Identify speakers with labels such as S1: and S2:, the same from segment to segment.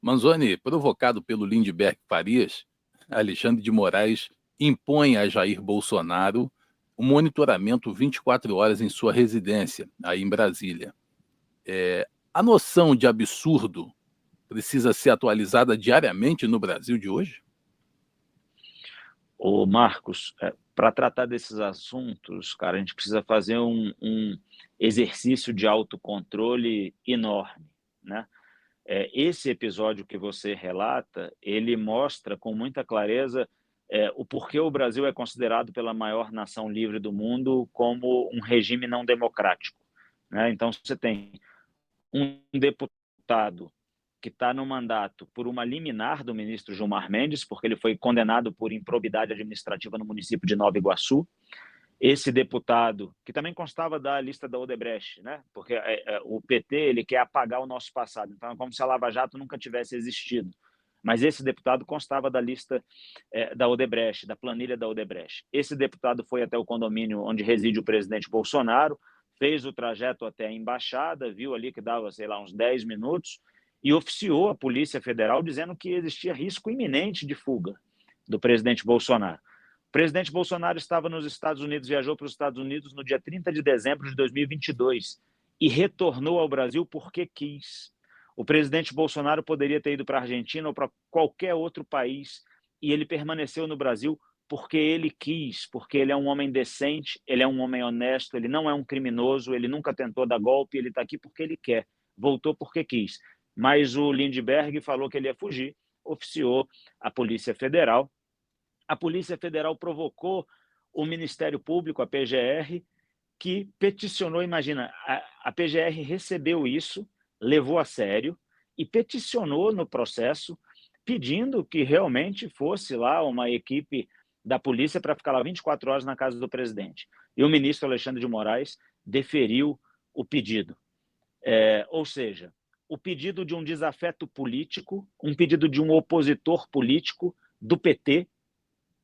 S1: Manzoni, provocado pelo Lindbergh Farias, Alexandre de Moraes impõe a Jair Bolsonaro um monitoramento 24 horas em sua residência, aí em Brasília. A noção de absurdo precisa ser atualizada diariamente no Brasil de hoje?
S2: Ô Marcos, para tratar desses assuntos, cara, a gente precisa fazer um exercício de autocontrole enorme, né? Esse episódio que você relata, ele mostra com muita clareza o porquê o Brasil é considerado pela maior nação livre do mundo como um regime não democrático, né? Então, você tem um deputado que está no mandato por uma liminar do ministro Gilmar Mendes, porque ele foi condenado por improbidade administrativa no município de Nova Iguaçu. Esse deputado, que também constava da lista da Odebrecht, né? Porque o PT ele quer apagar o nosso passado, então é como se a Lava Jato nunca tivesse existido. Mas esse deputado constava da lista da Odebrecht, da planilha da Odebrecht. Esse deputado foi até o condomínio onde reside o presidente Bolsonaro, fez o trajeto até a embaixada, viu ali que dava, sei lá, uns 10 minutos, e oficiou a Polícia Federal dizendo que existia risco iminente de fuga do presidente Bolsonaro. O presidente Bolsonaro estava nos Estados Unidos, viajou para os Estados Unidos no dia 30 de dezembro de 2022 e retornou ao Brasil porque quis. O presidente Bolsonaro poderia ter ido para a Argentina ou para qualquer outro país e ele permaneceu no Brasil porque ele quis, porque ele é um homem decente, ele é um homem honesto, ele não é um criminoso, ele nunca tentou dar golpe, ele está aqui porque ele quer, voltou porque quis. Mas o Lindbergh falou que ele ia fugir, oficiou a Polícia Federal. A Polícia Federal provocou o Ministério Público, a PGR, que peticionou, imagina, a PGR recebeu isso, levou a sério e peticionou no processo, pedindo que realmente fosse lá uma equipe da polícia para ficar lá 24 horas na casa do presidente. E o ministro Alexandre de Moraes deferiu o pedido. Ou seja, o pedido de um desafeto político, um pedido de um opositor político do PT,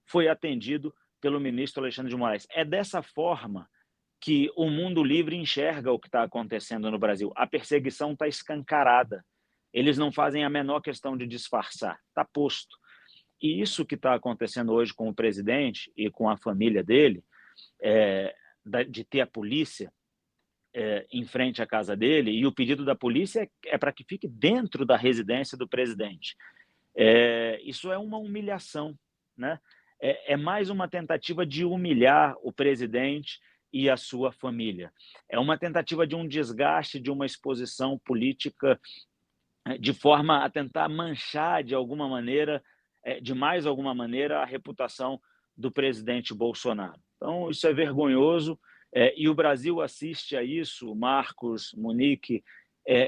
S2: foi atendido pelo ministro Alexandre de Moraes. É dessa forma que o mundo livre enxerga o que está acontecendo no Brasil. A perseguição está escancarada. Eles não fazem a menor questão de disfarçar. Está posto. E isso que está acontecendo hoje com o presidente e com a família dele, de ter a polícia em frente à casa dele, e o pedido da polícia é para que fique dentro da residência do presidente. Isso é uma humilhação, né? É mais uma tentativa de humilhar o presidente e a sua família. É uma tentativa de um desgaste, de uma exposição política, de forma a tentar manchar de alguma maneira, de mais alguma maneira, a reputação do presidente Bolsonaro. Então, isso é vergonhoso, e o Brasil assiste a isso, Marcos, Monique,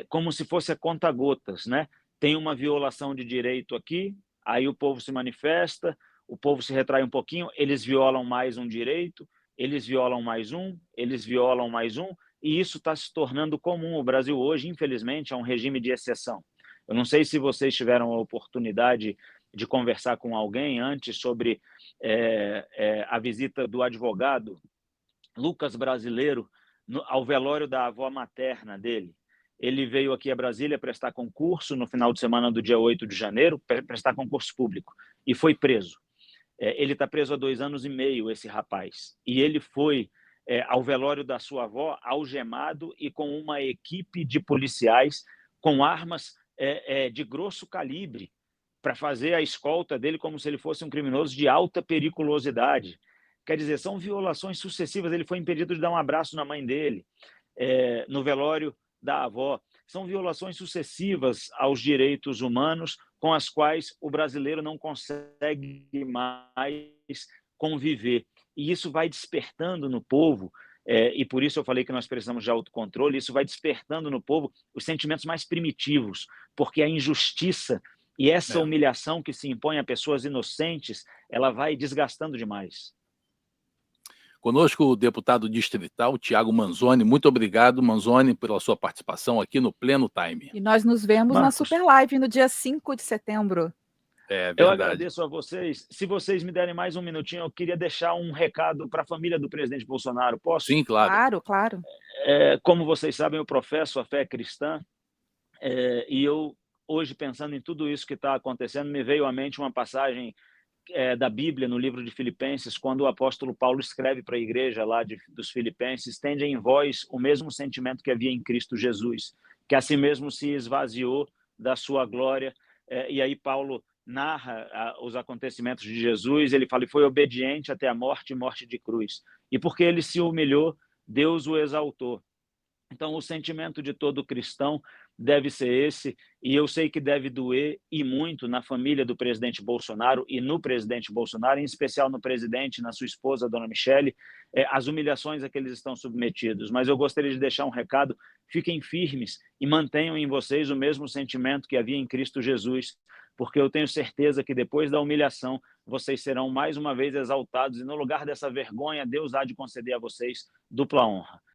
S2: como se fosse a conta-gotas, né? Tem uma violação de direito aqui, aí o povo se manifesta, o povo se retrai um pouquinho, eles violam mais um direito, eles violam mais um, eles violam mais um, e isso está se tornando comum. O Brasil hoje, infelizmente, é um regime de exceção. Eu não sei se vocês tiveram a oportunidade de conversar com alguém antes sobre a visita do advogado Lucas Brasileiro ao velório da avó materna dele. Ele veio aqui a Brasília prestar concurso no final de semana do dia 8 de janeiro, prestar concurso público, e foi preso. Ele está preso há 2 anos e meio, esse rapaz. E ele foi ao velório da sua avó, algemado e com uma equipe de policiais com armas de grosso calibre para fazer a escolta dele como se ele fosse um criminoso de alta periculosidade. Quer dizer, são violações sucessivas. Ele foi impedido de dar um abraço na mãe dele, no velório da avó. São violações sucessivas aos direitos humanos com as quais o brasileiro não consegue mais conviver. E isso vai despertando no povo, e por isso eu falei que nós precisamos de autocontrole, isso vai despertando no povo os sentimentos mais primitivos, porque a injustiça e essa humilhação que se impõe a pessoas inocentes, ela vai desgastando demais.
S1: Conosco o deputado distrital, Tiago Manzoni. Muito obrigado, Manzoni, pela sua participação aqui no Pleno Time.
S3: E nós nos vemos
S2: Marcos,
S3: na Super Live no dia 5 de setembro.
S1: É verdade.
S2: Eu agradeço a vocês. Se vocês me derem mais um minutinho, eu queria deixar um recado para a família do presidente Bolsonaro. Posso?
S1: Sim, claro.
S3: Claro.
S2: Como vocês sabem, eu professo a fé cristã, e eu hoje, pensando em tudo isso que está acontecendo, me veio à mente uma passagem da Bíblia, no livro de Filipenses, quando o apóstolo Paulo escreve para a igreja lá dos Filipenses: tende em vós o mesmo sentimento que havia em Cristo Jesus, que a si mesmo se esvaziou da sua glória. E aí Paulo narra os acontecimentos de Jesus, ele fala: e foi obediente até a morte e morte de cruz. E porque ele se humilhou, Deus o exaltou. Então, o sentimento de todo cristão deve ser esse, e eu sei que deve doer e muito na família do presidente Bolsonaro e no presidente Bolsonaro, em especial no presidente e na sua esposa, dona Michele, as humilhações a que eles estão submetidos. Mas eu gostaria de deixar um recado: fiquem firmes e mantenham em vocês o mesmo sentimento que havia em Cristo Jesus, porque eu tenho certeza que depois da humilhação, vocês serão mais uma vez exaltados, e no lugar dessa vergonha, Deus há de conceder a vocês dupla honra.